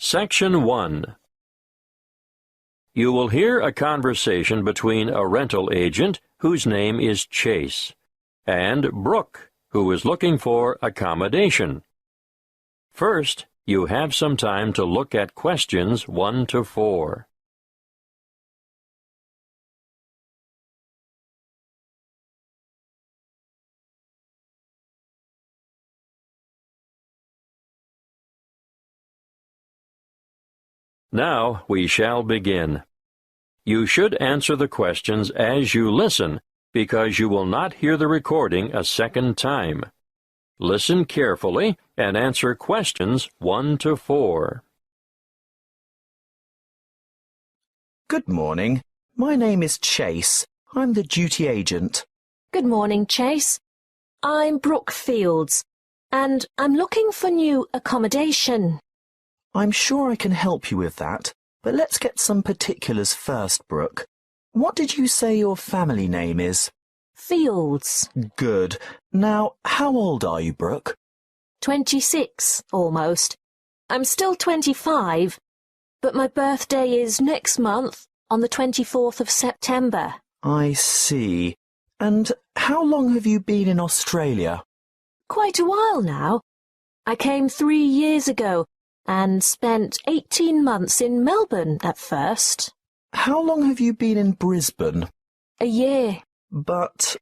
Section 1. You will hear a conversation between a rental agent, whose name is Chase, and Brooke, who is looking for accommodation. First, you have some time to look at questions 1 to 4. Now we shall begin. You should answer the questions as you listen, because you will not hear the recording a second time. Listen carefully and answer questions 1 to 4. Good morning. My name is Chase. I'm the duty agent. Good morning, Chase. I'm Brooke Fields, and I'm looking for new accommodation. I'm sure I can help you with that, but let's get some particulars first, Brooke. What did you say your family name is? Fields. Good. Now, how old are you, Brooke? 26, almost. I'm still 25, but my birthday is next month, on the 24th of September. I see. And how long have you been in Australia? Quite a while now. I came 3 years ago and spent 18 months in Melbourne at first. How long have you been in Brisbane? A year. But...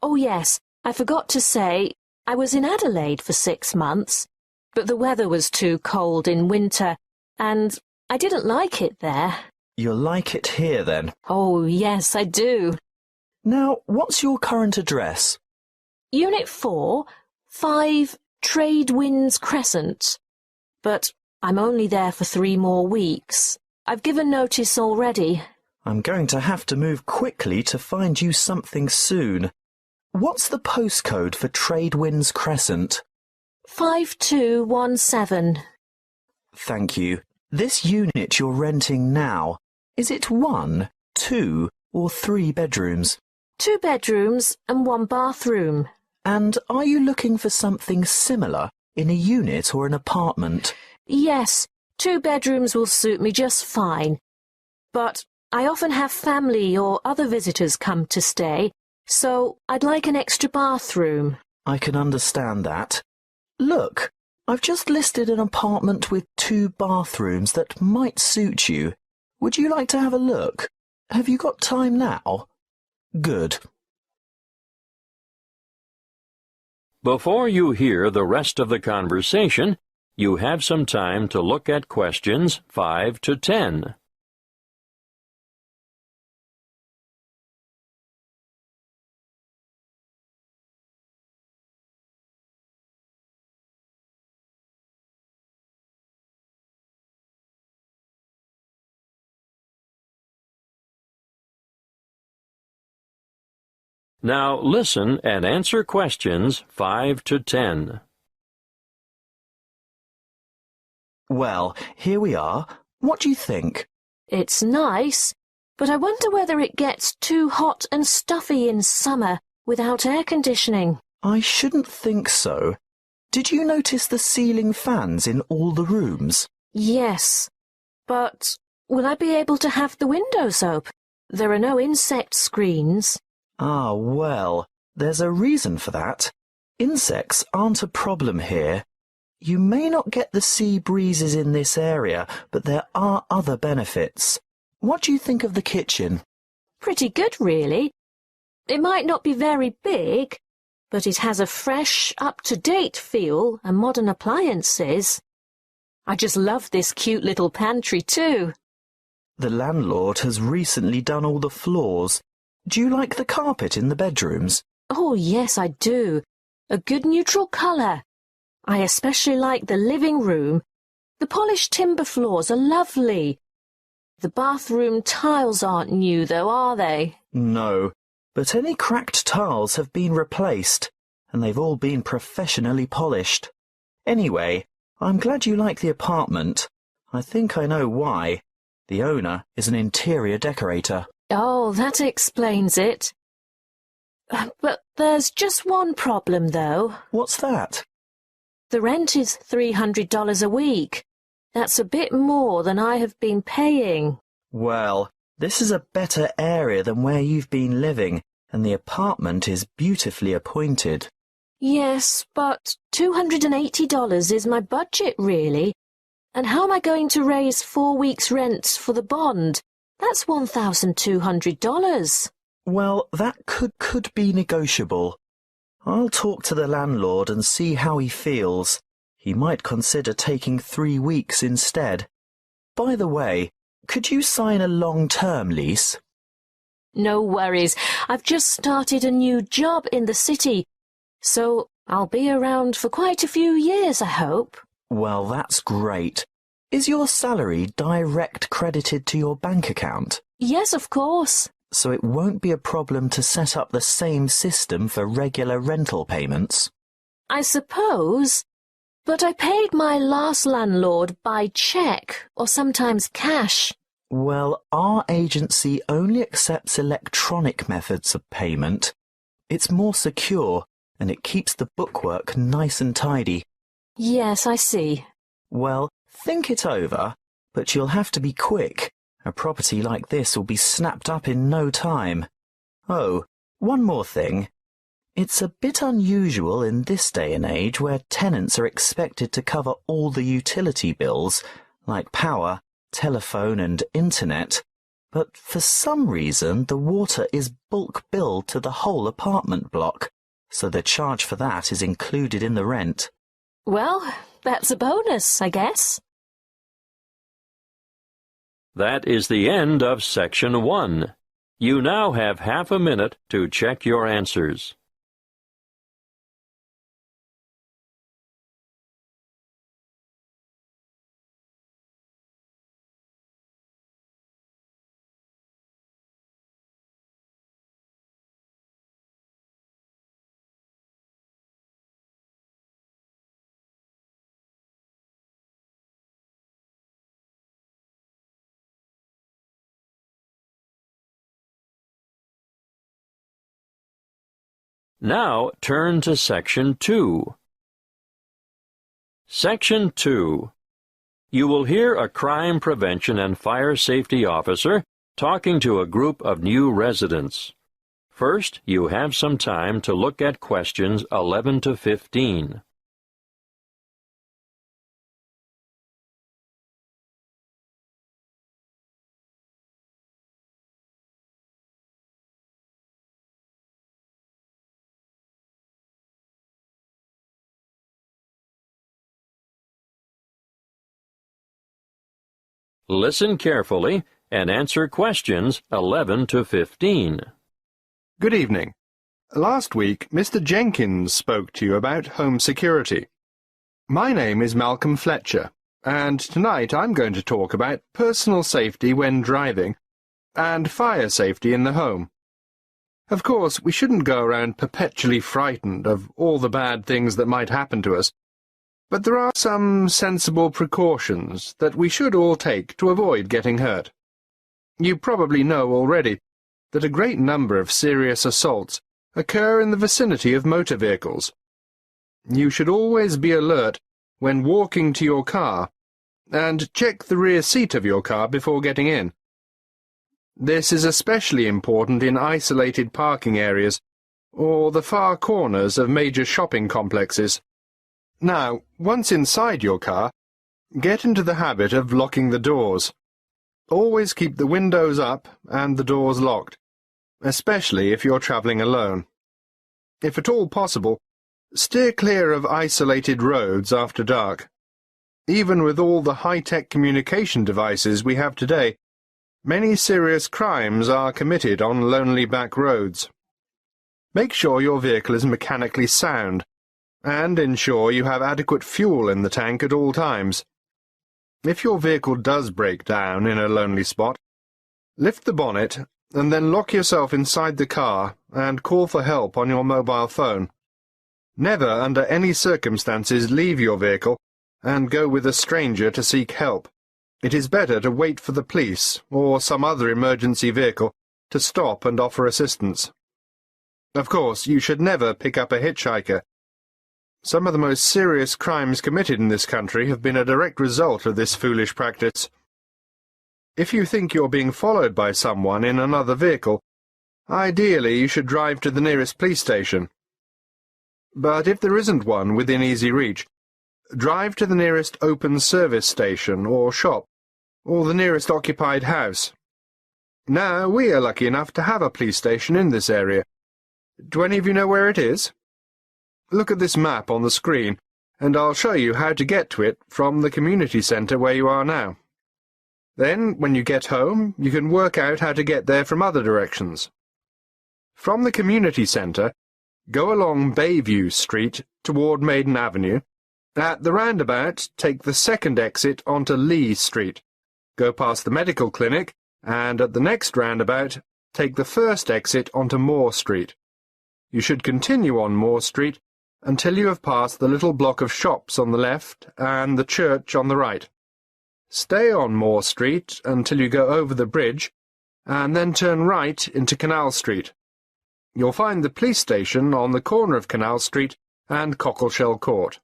Oh yes, I forgot to say, I was in Adelaide for 6 months, but the weather was too cold in winter, and I didn't like it there. You'll like it here, then? Oh yes, I do. Now, what's your current address? Unit 4, 5 Trade Winds Crescent. But I'm only there for 3 more weeks. I've given notice already. I'm going to have to move quickly to find you something soon. What's the postcode for Trade Winds Crescent? 5217. Thank you. This unit you're renting now, is it 1, 2 or 3 bedrooms? 2 bedrooms and 1 bathroom. And are you looking for something similar in a unit or an apartment? Yes, 2 bedrooms will suit me just fine. But I often have family or other visitors come to stay, so I'd like an extra bathroom. I can understand that. Look, I've just listed an apartment with 2 bathrooms that might suit you. Would you like to have a look? Have you got time now? Good. Before you hear the rest of the conversation, you have some time to look at questions 5 to 10. Now listen and answer questions 5 to 10. Well, here we are. What do you think? It's nice, but I wonder whether it gets too hot and stuffy in summer without air conditioning. I shouldn't think so. Did you notice the ceiling fans in all the rooms? Yes, but will I be able to have the windows open? There are no insect screens. Ah, well, there's a reason for that. Insects aren't a problem here. You may not get the sea breezes in this area, but there are other benefits. What do you think of the kitchen? Pretty good, really. It might not be very big, but it has a fresh, up-to-date feel and modern appliances. I just love this cute little pantry, too. The landlord has recently done all the floors. Do you like the carpet in the bedrooms? Oh, yes, I do. A good neutral colour. I especially like the living room. The polished timber floors are lovely. The bathroom tiles aren't new, though, are they? No, but any cracked tiles have been replaced, and they've all been professionally polished. Anyway, I'm glad you like the apartment. I think I know why. The owner is an interior decorator. Oh, that explains it. But there's just one problem, though. What's that? The rent is $300 a week. That's a bit more than I have been paying. Well, this is a better area than where you've been living, and the apartment is beautifully appointed. Yes, but $280 is my budget, really. And how am I going to raise 4 weeks' rent for the bond? That's $1,200. Well, that could be negotiable. I'll talk to the landlord and see how he feels. He might consider taking 3 weeks instead. By the way, could you sign a long-term lease? No worries. I've just started a new job in the city, so I'll be around for quite a few years, I hope. Well, that's great. Is your salary direct credited to your bank account? Yes, of course. So it won't be a problem to set up the same system for regular rental payments? I suppose. But I paid my last landlord by cheque or sometimes cash. Well, our agency only accepts electronic methods of payment. It's more secure and it keeps the bookwork nice and tidy. Yes, I see. Well, think it over, but you'll have to be quick. A property like this will be snapped up in no time. Oh, one more thing. It's a bit unusual in this day and age where tenants are expected to cover all the utility bills, like power, telephone and internet, but for some reason the water is bulk billed to the whole apartment block, so the charge for that is included in the rent. Well, that's a bonus, I guess. That is the end of Section 1. You now have half a minute to check your answers. Now turn to Section 2. Section 2. You will hear a crime prevention and fire safety officer talking to a group of new residents. First, you have some time to look at questions 11 to 15. Listen carefully and answer questions 11 to 15. Good evening. Last week, Mr. Jenkins spoke to you about home security. My name is Malcolm Fletcher, and tonight I'm going to talk about personal safety when driving and fire safety in the home. Of course, we shouldn't go around perpetually frightened of all the bad things that might happen to us, but there are some sensible precautions that we should all take to avoid getting hurt. You probably know already that a great number of serious assaults occur in the vicinity of motor vehicles. You should always be alert when walking to your car and check the rear seat of your car before getting in. This is especially important in isolated parking areas or the far corners of major shopping complexes. Now, once inside your car, get into the habit of locking the doors. Always keep the windows up and the doors locked, especially if you're traveling alone. If at all possible, steer clear of isolated roads after dark. Even with all the high-tech communication devices we have today, many serious crimes are committed on lonely back roads. Make sure your vehicle is mechanically sound, and ensure you have adequate fuel in the tank at all times. If your vehicle does break down in a lonely spot, lift the bonnet and then lock yourself inside the car and call for help on your mobile phone. Never, under any circumstances, leave your vehicle and go with a stranger to seek help. It is better to wait for the police or some other emergency vehicle to stop and offer assistance. Of course, you should never pick up a hitchhiker. Some of the most serious crimes committed in this country have been a direct result of this foolish practice. If you think you're being followed by someone in another vehicle, ideally you should drive to the nearest police station. But if there isn't one within easy reach, drive to the nearest open service station or shop, or the nearest occupied house. Now, we are lucky enough to have a police station in this area. Do any of you know where it is? Look at this map on the screen, and I'll show you how to get to it from the community centre where you are now. Then, when you get home, you can work out how to get there from other directions. From the community centre, go along Bayview Street toward Maiden Avenue. At the roundabout, take the second exit onto Lee Street. Go past the medical clinic, and at the next roundabout, take the first exit onto Moore Street. You should continue on Moore Street until you have passed the little block of shops on the left and the church on the right. Stay on Moore Street until you go over the bridge, and then turn right into Canal Street. You'll find the police station on the corner of Canal Street and Cockleshell Court.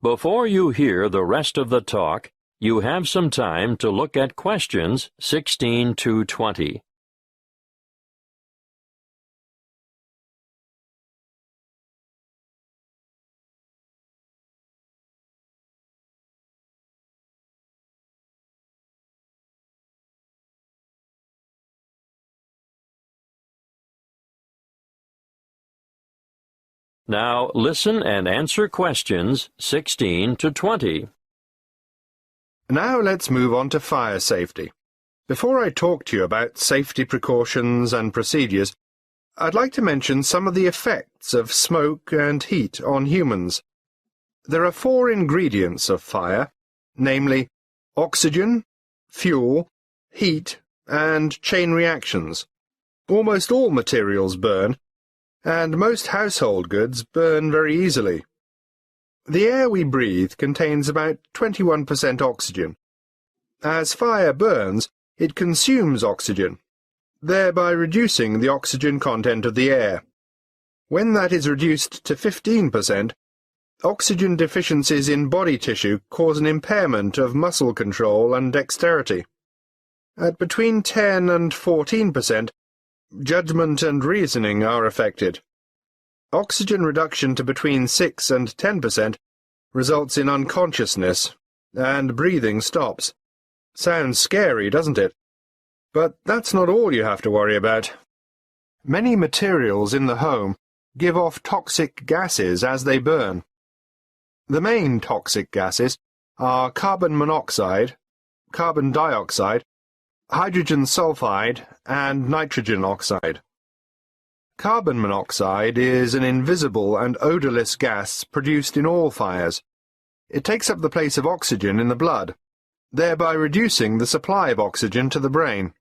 Before you hear the rest of the talk, you have some time to look at questions 16 to 20. Now listen and answer questions 16 to 20. Now let's move on to fire safety. Before I talk to you about safety precautions and procedures, I'd like to mention some of the effects of smoke and heat on humans. There are 4 ingredients of fire, namely oxygen, fuel, heat, and chain reactions. Almost all materials burn, and most household goods burn very easily. The air we breathe contains about 21% oxygen. As fire burns, it consumes oxygen, thereby reducing the oxygen content of the air. When that is reduced to 15%, oxygen deficiencies in body tissue cause an impairment of muscle control and dexterity. At between 10 and 14%, judgment and reasoning are affected. Oxygen reduction to between 6 and 10% results in unconsciousness, and breathing stops. Sounds scary, doesn't it? But that's not all you have to worry about. Many materials in the home give off toxic gases as they burn. The main toxic gases are carbon monoxide, carbon dioxide, hydrogen sulfide, and nitrogen oxide. Carbon monoxide is an invisible and odorless gas produced in all fires. It takes up the place of oxygen in the blood, thereby reducing the supply of oxygen to the brain.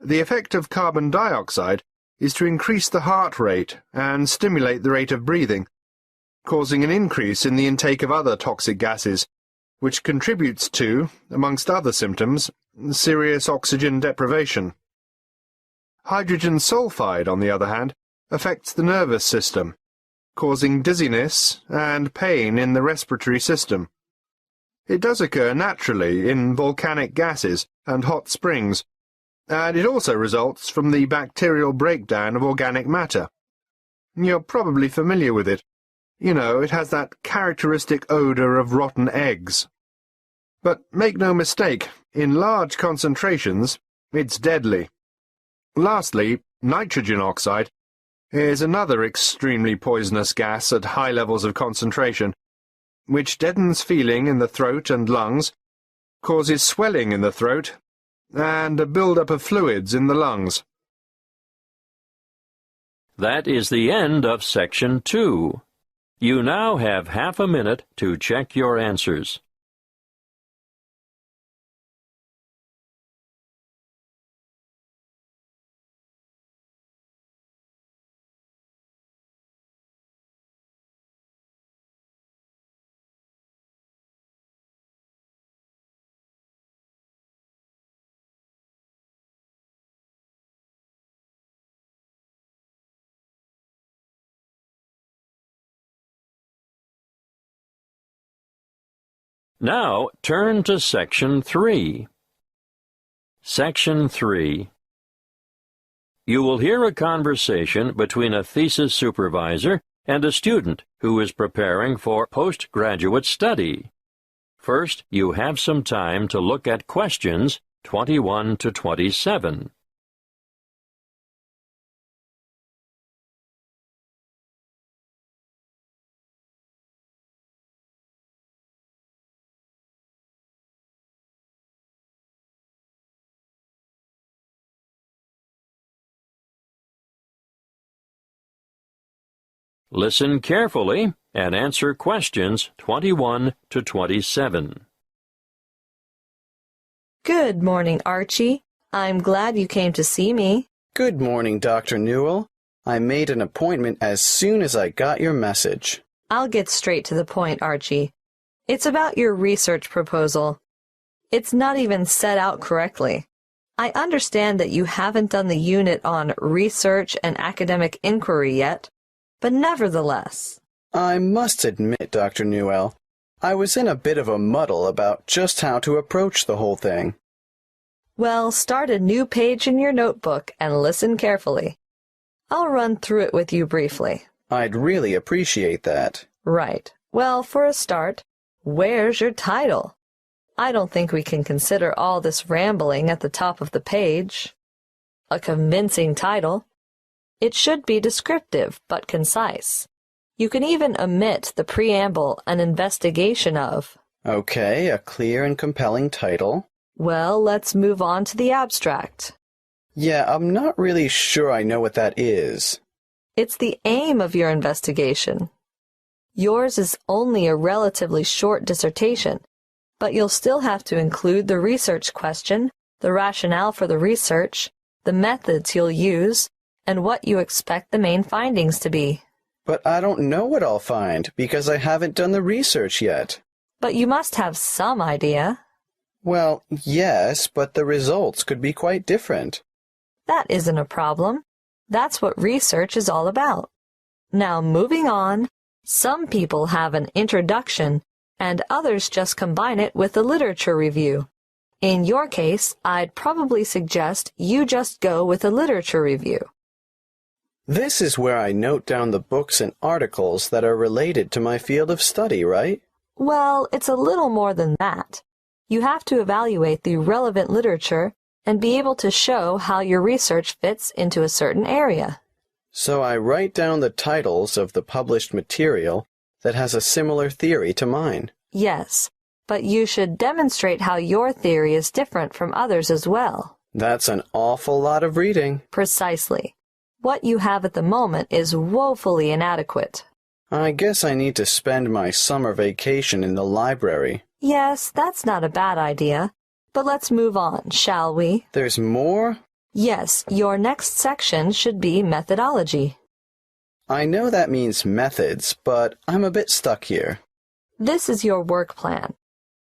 The effect of carbon dioxide is to increase the heart rate and stimulate the rate of breathing, causing an increase in the intake of other toxic gases, which contributes to, amongst other symptoms, serious oxygen deprivation. Hydrogen sulfide, on the other hand, affects the nervous system, causing dizziness and pain in the respiratory system. It does occur naturally in volcanic gases and hot springs, and it also results from the bacterial breakdown of organic matter. You're probably familiar with it. You know, it has that characteristic odour of rotten eggs. But make no mistake, in large concentrations, it's deadly. Lastly, nitrogen oxide is another extremely poisonous gas at high levels of concentration, which deadens feeling in the throat and lungs, causes swelling in the throat, and a build-up of fluids in the lungs. That is the end of Section 2. You now have half a minute to check your answers. Now turn to Section 3. Section 3. You will hear a conversation between a thesis supervisor and a student who is preparing for postgraduate study. First, you have some time to look at questions 21 to 27. Listen carefully and answer questions 21 to 27. Good morning, Archie. I'm glad you came to see me. Good morning, Dr. Newell. I made an appointment as soon as I got your message. I'll get straight to the point, Archie. It's about your research proposal. It's not even set out correctly. I understand that you haven't done the unit on research and academic inquiry yet, but nevertheless. I must admit, Dr. Newell, I was in a bit of a muddle about just how to approach the whole thing. Well, start a new page in your notebook and listen carefully. I'll run through it with you briefly. I'd really appreciate that. Right. Well, for a start, where's your title? I don't think we can consider all this rambling at the top of the page. A convincing title. It should be descriptive but concise. You can even omit the preamble and investigation of. Okay, a clear and compelling title. Well, let's move on to the abstract. Yeah, I'm not really sure I know what that is. It's the aim of your investigation. Yours is only a relatively short dissertation, but you'll still have to include the research question, the rationale for the research, the methods you'll use, and what you expect the main findings to be. But I don't know what I'll find because I haven't done the research yet. But you must have some idea. Well, yes, but the results could be quite different. That isn't a problem. That's what research is all about. Now, moving on, some people have an introduction, and others just combine it with a literature review. In your case, I'd probably suggest you just go with a literature review. This is where I note down the books and articles that are related to my field of study, right? Well, it's a little more than that. You have to evaluate the relevant literature and be able to show how your research fits into a certain area. So I write down the titles of the published material that has a similar theory to mine. Yes, but you should demonstrate how your theory is different from others as well. That's an awful lot of reading. Precisely. What you have at the moment is woefully inadequate. I guess I need to spend my summer vacation in the library. Yes, that's not a bad idea. But let's move on, shall we? There's more? Yes, your next section should be methodology. I know that means methods, but I'm a bit stuck here. This is your work plan.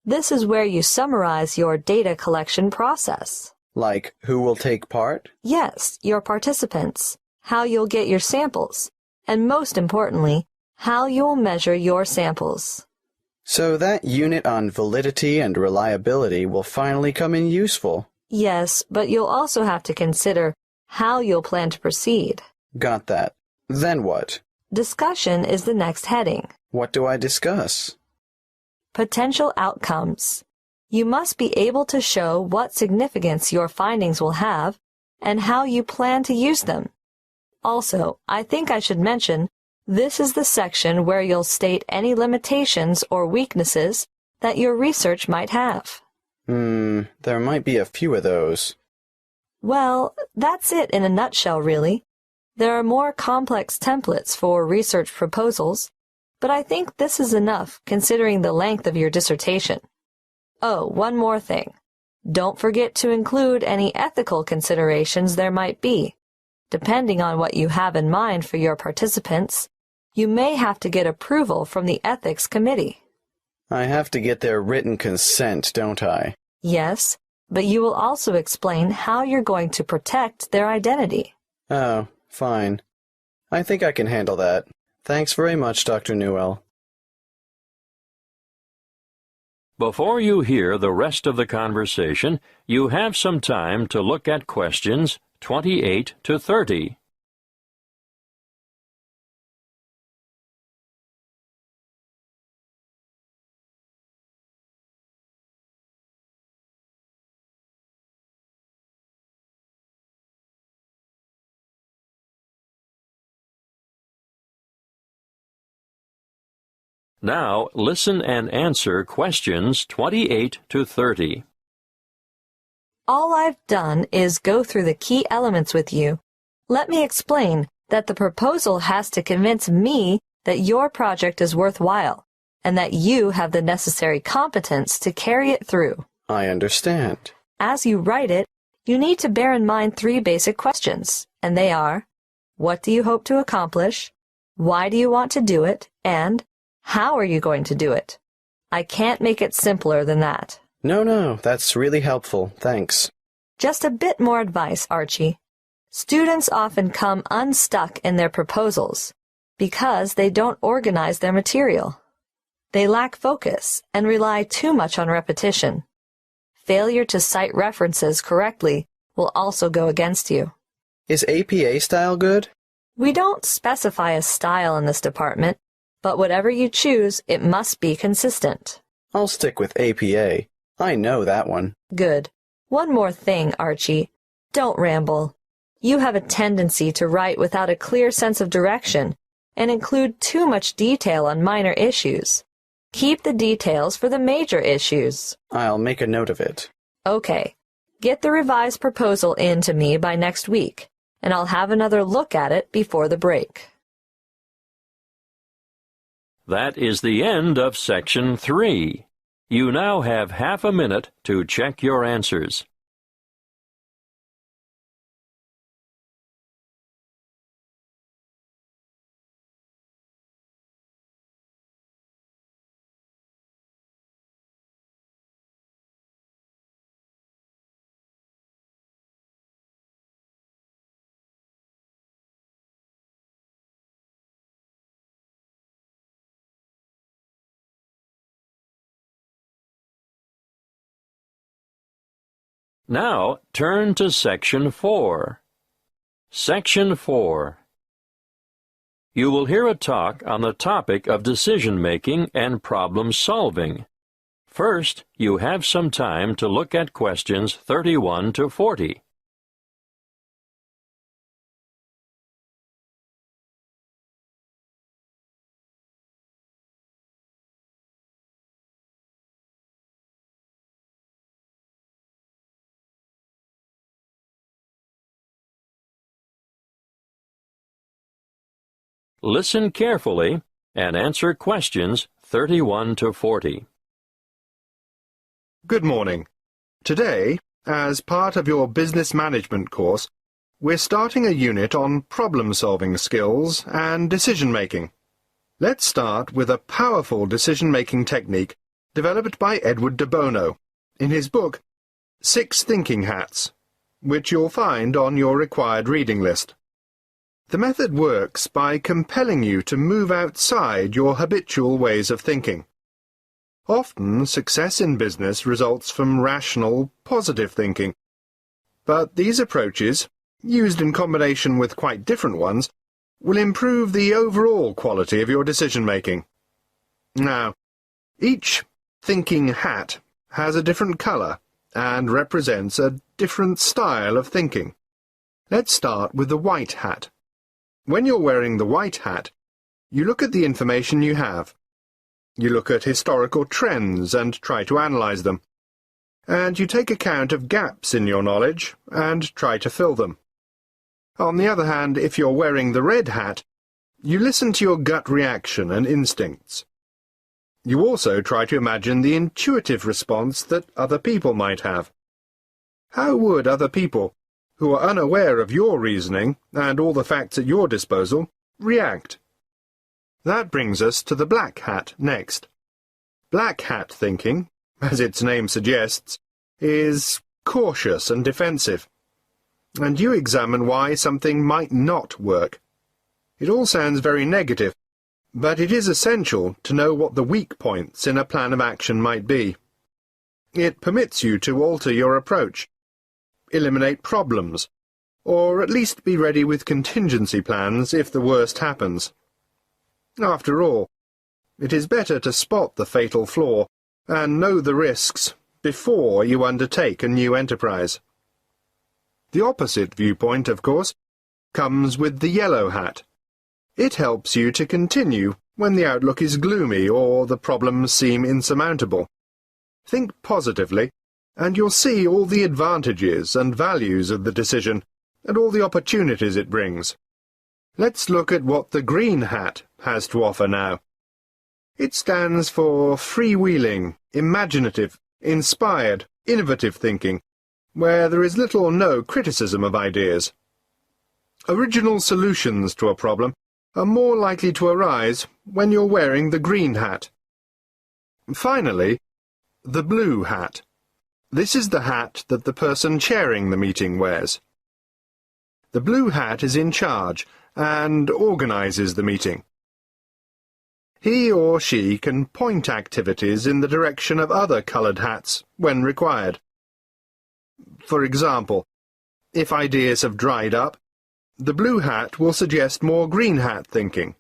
This is where you summarize your data collection process. Like, who will take part? Yes, your participants, how you'll get your samples, and most importantly, how you'll measure your samples. So that unit on validity and reliability will finally come in useful. Yes, but you'll also have to consider how you'll plan to proceed. Got that. Then what? Discussion is the next heading. What do I discuss? Potential outcomes. You must be able to show what significance your findings will have and how you plan to use them. Also, I think I should mention, this is the section where you'll state any limitations or weaknesses that your research might have. There might be a few of those. Well, that's it in a nutshell, really. There are more complex templates for research proposals, but I think this is enough considering the length of your dissertation. Oh, one more thing. Don't forget to include any ethical considerations there might be. Depending on what you have in mind for your participants, you may have to get approval from the ethics committee. I have to get their written consent, don't I? Yes, but you will also explain how you're going to protect their identity. Oh, fine. I think I can handle that. Thanks very much, Dr. Newell. Before you hear the rest of the conversation, you have some time to look at questions 28 to 30. Now, listen and answer questions 28 to 30. All I've done is go through the key elements with you. Let me explain that the proposal has to convince me that your project is worthwhile and that you have the necessary competence to carry it through. I understand. As you write it, you need to bear in mind 3 basic questions, and they are, what do you hope to accomplish? Why do you want to do it? And how are you going to do it? I can't make it simpler than that. No, that's really helpful. Thanks. Just a bit more advice, Archie. Students often come unstuck in their proposals because they don't organize their material. They lack focus and rely too much on repetition. Failure to cite references correctly will also go against you. Is APA style good? We don't specify a style in this department, but whatever you choose, it must be consistent. I'll stick with APA. I know that one. Good. One more thing, Archie. Don't ramble. You have a tendency to write without a clear sense of direction and include too much detail on minor issues. Keep the details for the major issues. I'll make a note of it. Okay. Get the revised proposal in to me by next week, and I'll have another look at it before the break. That is the end of Section 3. You now have half a minute to check your answers. Now, turn to Section 4. Section 4. You will hear a talk on the topic of decision-making and problem-solving. First, you have some time to look at questions 31 to 40. Listen carefully and answer questions 31 to 40. Good morning. Today, as part of your business management course, we're starting a unit on problem-solving skills and decision-making. Let's start with a powerful decision-making technique developed by Edward de Bono in his book 6 Thinking Hats, which you'll find on your required reading list. The method works by compelling you to move outside your habitual ways of thinking. Often, success in business results from rational, positive thinking. But these approaches, used in combination with quite different ones, will improve the overall quality of your decision-making. Now, each thinking hat has a different color and represents a different style of thinking. Let's start with the white hat. When you're wearing the white hat, you look at the information you have. You look at historical trends and try to analyze them. And you take account of gaps in your knowledge and try to fill them. On the other hand, if you're wearing the red hat, you listen to your gut reaction and instincts. You also try to imagine the intuitive response that other people might have. How would other people, who are unaware of your reasoning and all the facts at your disposal, react? That brings us to the black hat next. Black hat thinking, as its name suggests, is cautious and defensive. And you examine why something might not work. It all sounds very negative, but it is essential to know what the weak points in a plan of action might be. It permits you to alter your approach, eliminate problems, or at least be ready with contingency plans if the worst happens. After all, it is better to spot the fatal flaw and know the risks before you undertake a new enterprise. The opposite viewpoint, of course, comes with the yellow hat. It helps you to continue when the outlook is gloomy or the problems seem insurmountable. Think positively, and you'll see all the advantages and values of the decision and all the opportunities it brings. Let's look at what the green hat has to offer now. It stands for freewheeling, imaginative, inspired, innovative thinking, where there is little or no criticism of ideas. Original solutions to a problem are more likely to arise when you're wearing the green hat. Finally, the blue hat. This is the hat that the person chairing the meeting wears. The blue hat is in charge and organizes the meeting. He or she can point activities in the direction of other colored hats when required. For example, if ideas have dried up, the blue hat will suggest more green hat thinking.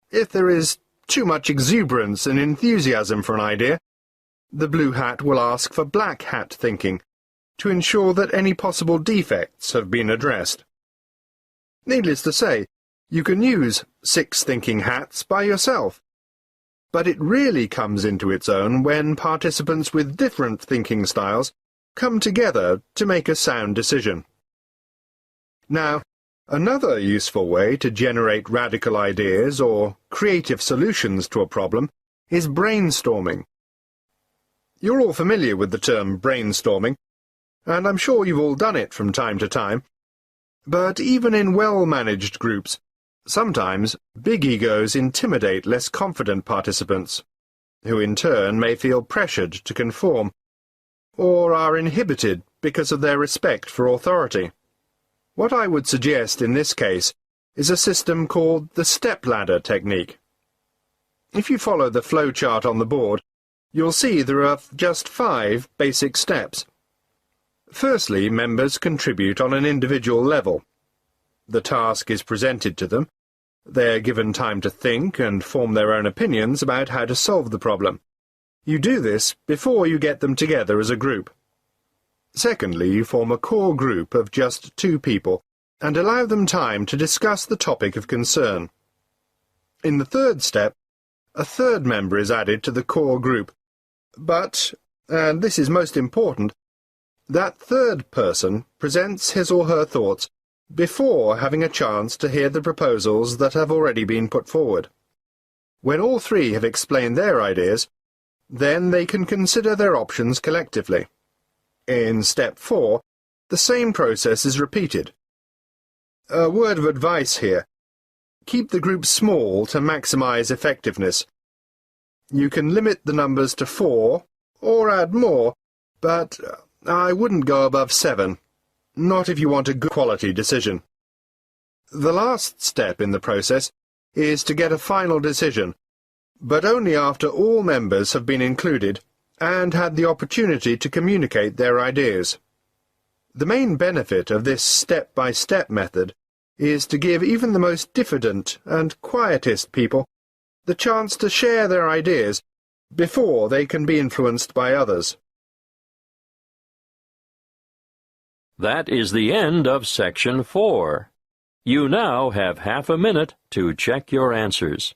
If there is too much exuberance and enthusiasm for an idea, the blue hat will ask for black hat thinking to ensure that any possible defects have been addressed. Needless to say, you can use 6 thinking hats by yourself, but it really comes into its own when participants with different thinking styles come together to make a sound decision. Now, another useful way to generate radical ideas or creative solutions to a problem is brainstorming. You're all familiar with the term brainstorming, and I'm sure you've all done it from time to time. But even in well-managed groups, sometimes big egos intimidate less confident participants, who in turn may feel pressured to conform, or are inhibited because of their respect for authority. What I would suggest in this case is a system called the stepladder technique. If you follow the flowchart on the board, you'll see there are just 5 basic steps. Firstly, members contribute on an individual level. The task is presented to them. They are given time to think and form their own opinions about how to solve the problem. You do this before you get them together as a group. Secondly, you form a core group of just 2 people and allow them time to discuss the topic of concern. In the third step, a third member is added to the core group, but, and this is most important, that third person presents his or her thoughts before having a chance to hear the proposals that have already been put forward. When all 3 have explained their ideas, then they can consider their options collectively. In step 4, the same process is repeated. A word of advice here. Keep the group small to maximize effectiveness. You can limit the numbers to 4, or add more, but I wouldn't go above 7, not if you want a good quality decision. The last step in the process is to get a final decision, but only after all members have been included and had the opportunity to communicate their ideas. The main benefit of this step-by-step method is to give even the most diffident and quietist people the chance to share their ideas before they can be influenced by others. That is the end of Section 4. You now have half a minute to check your answers.